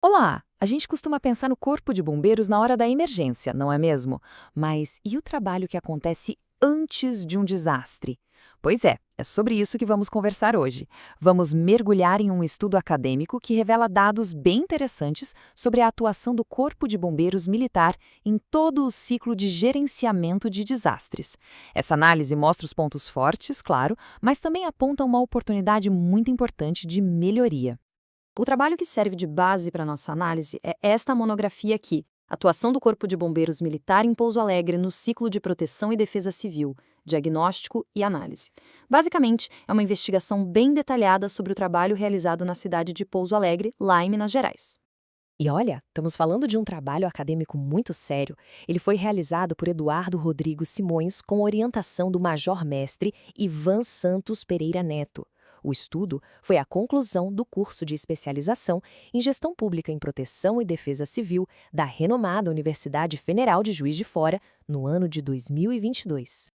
Olá! A gente costuma pensar no corpo de bombeiros na hora da emergência, não é mesmo? Mas e o trabalho que acontece antes de um desastre? Pois é sobre isso que vamos conversar hoje. Vamos mergulhar em um estudo acadêmico que revela dados bem interessantes sobre a atuação do Corpo de Bombeiros Militar em todo o ciclo de gerenciamento de desastres. Essa análise mostra os pontos fortes, claro, mas também aponta uma oportunidade muito importante de melhoria. O trabalho que serve de base para nossa análise é esta monografia aqui, Atuação do Corpo de Bombeiros Militar em Pouso Alegre no ciclo de proteção e defesa civil, diagnóstico e análise. Basicamente, é uma investigação bem detalhada sobre o trabalho realizado na cidade de Pouso Alegre, lá em Minas Gerais. E olha, estamos falando de um trabalho acadêmico muito sério. Ele foi realizado por Eduardo Rodrigo Simões com orientação do Major-Mestre Ivan Santos Pereira Neto. O estudo foi a conclusão do curso de especialização em Gestão Pública em Proteção e Defesa Civil da renomada Universidade Federal de Juiz de Fora no ano de 2022.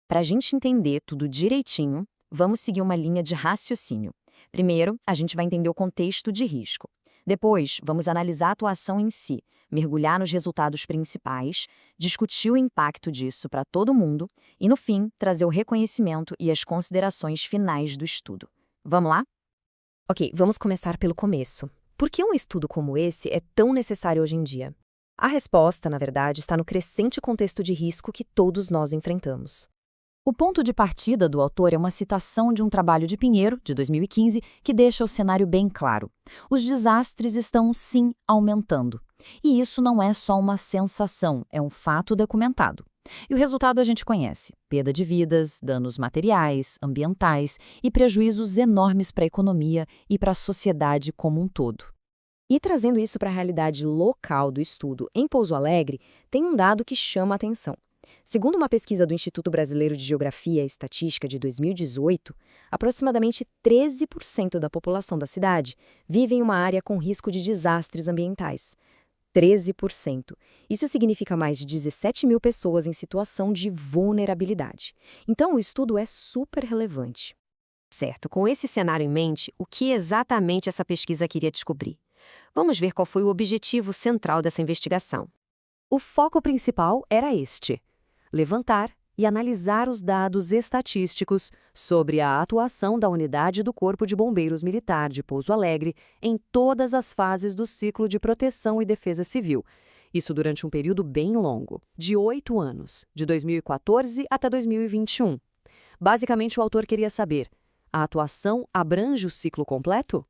Para a gente entender tudo direitinho, vamos seguir uma linha de raciocínio. Primeiro, a gente vai entender o contexto de risco. Depois, vamos analisar a atuação em si, mergulhar nos resultados principais, discutir o impacto disso para todo mundo e, no fim, trazer o reconhecimento e as considerações finais do estudo. Vamos lá? Ok, vamos começar pelo começo. Por que um estudo como esse é tão necessário hoje em dia? A resposta, na verdade, está no crescente contexto de risco que todos nós enfrentamos. O ponto de partida do autor é uma citação de um trabalho de Pinheiro, de 2015, que deixa o cenário bem claro. Os desastres estão, sim, aumentando. E isso não é só uma sensação, é um fato documentado. E o resultado a gente conhece: perda de vidas, danos materiais, ambientais e prejuízos enormes para a economia e para a sociedade como um todo. E trazendo isso para a realidade local do estudo em Pouso Alegre, tem um dado que chama a atenção. Segundo uma pesquisa do Instituto Brasileiro de Geografia e Estatística de 2018, aproximadamente 13% da população da cidade vive em uma área com risco de desastres ambientais. 13%. Isso significa mais de 17 mil pessoas em situação de vulnerabilidade. Então, o estudo é super relevante. Certo, com esse cenário em mente, o que exatamente essa pesquisa queria descobrir? Vamos ver qual foi o objetivo central dessa investigação. O foco principal era este: levantar e analisar os dados estatísticos sobre a atuação da unidade do Corpo de Bombeiros Militar de Pouso Alegre em todas as fases do ciclo de proteção e defesa civil. Isso durante um período bem longo, de 8 anos, de 2014 até 2021. Basicamente, o autor queria saber: a atuação abrange o ciclo completo?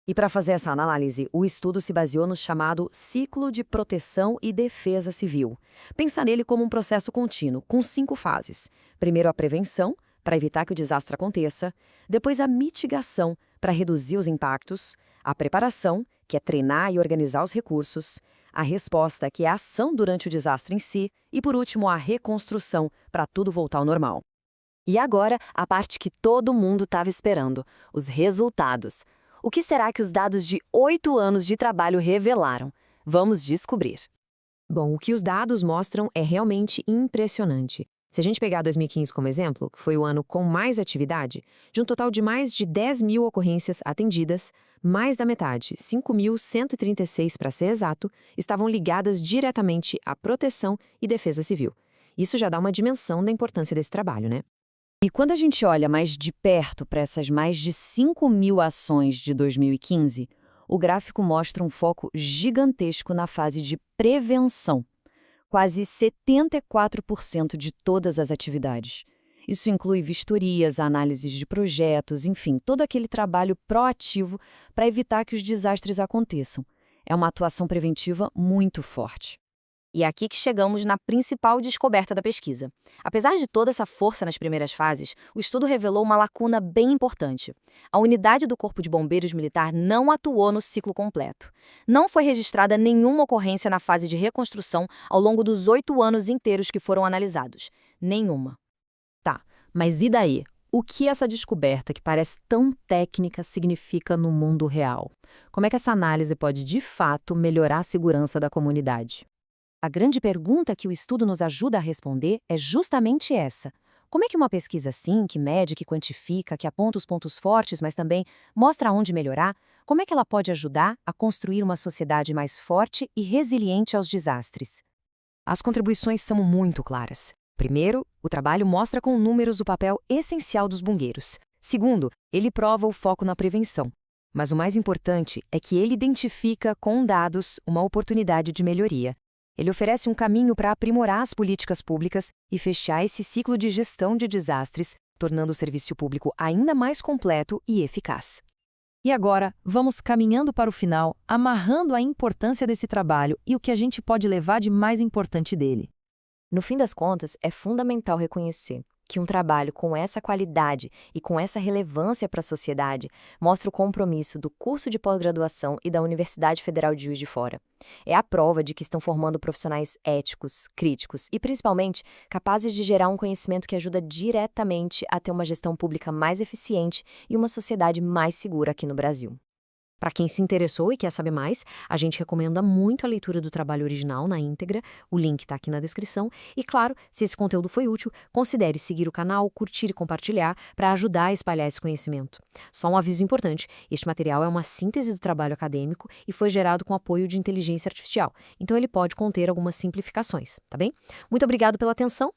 E para fazer essa análise, o estudo se baseou no chamado ciclo de proteção e defesa civil. Pensa nele como um processo contínuo, com 5 fases. Primeiro, a prevenção, para evitar que o desastre aconteça. Depois, a mitigação, para reduzir os impactos. A preparação, que é treinar e organizar os recursos. A resposta, que é a ação durante o desastre em si. E, por último, a reconstrução, para tudo voltar ao normal. E agora, a parte que todo mundo estava esperando: os resultados. O que será que os dados de 8 anos de trabalho revelaram? Vamos descobrir. Bom, o que os dados mostram é realmente impressionante. Se a gente pegar 2015 como exemplo, que foi o ano com mais atividade, de um total de mais de 10 mil ocorrências atendidas, mais da metade, 5.136 para ser exato, estavam ligadas diretamente à proteção e defesa civil. Isso já dá uma dimensão da importância desse trabalho, né? E quando a gente olha mais de perto para essas mais de 5 mil ações de 2015, o gráfico mostra um foco gigantesco na fase de prevenção. Quase 74% de todas as atividades. Isso inclui vistorias, análises de projetos, enfim, todo aquele trabalho proativo para evitar que os desastres aconteçam. É uma atuação preventiva muito forte. E é aqui que chegamos na principal descoberta da pesquisa. Apesar de toda essa força nas primeiras fases, o estudo revelou uma lacuna bem importante. A unidade do Corpo de Bombeiros Militar não atuou no ciclo completo. Não foi registrada nenhuma ocorrência na fase de reconstrução ao longo dos 8 anos inteiros que foram analisados. Nenhuma. Tá, mas e daí? O que essa descoberta, que parece tão técnica, significa no mundo real? Como é que essa análise pode, de fato, melhorar a segurança da comunidade? A grande pergunta que o estudo nos ajuda a responder é justamente essa: Como é que uma pesquisa assim, que mede, que quantifica, que aponta os pontos fortes, mas também mostra onde melhorar, como é que ela pode ajudar a construir uma sociedade mais forte e resiliente aos desastres? As contribuições são muito claras. Primeiro, o trabalho mostra com números o papel essencial dos bombeiros. Segundo, ele prova o foco na prevenção. Mas o mais importante é que ele identifica com dados uma oportunidade de melhoria. Ele oferece um caminho para aprimorar as políticas públicas e fechar esse ciclo de gestão de desastres, tornando o serviço público ainda mais completo e eficaz. E agora, vamos caminhando para o final, amarrando a importância desse trabalho e o que a gente pode levar de mais importante dele. No fim das contas, é fundamental reconhecer que um trabalho com essa qualidade e com essa relevância para a sociedade mostra o compromisso do curso de pós-graduação e da Universidade Federal de Juiz de Fora. É a prova de que estão formando profissionais éticos, críticos e, principalmente, capazes de gerar um conhecimento que ajuda diretamente a ter uma gestão pública mais eficiente e uma sociedade mais segura aqui no Brasil. Para quem se interessou e quer saber mais, a gente recomenda muito a leitura do trabalho original na íntegra, o link está aqui na descrição. E claro, se esse conteúdo foi útil, considere seguir o canal, curtir e compartilhar para ajudar a espalhar esse conhecimento. Só um aviso importante, este material é uma síntese do trabalho acadêmico e foi gerado com apoio de inteligência artificial, então ele pode conter algumas simplificações, tá bem? Muito obrigado pela atenção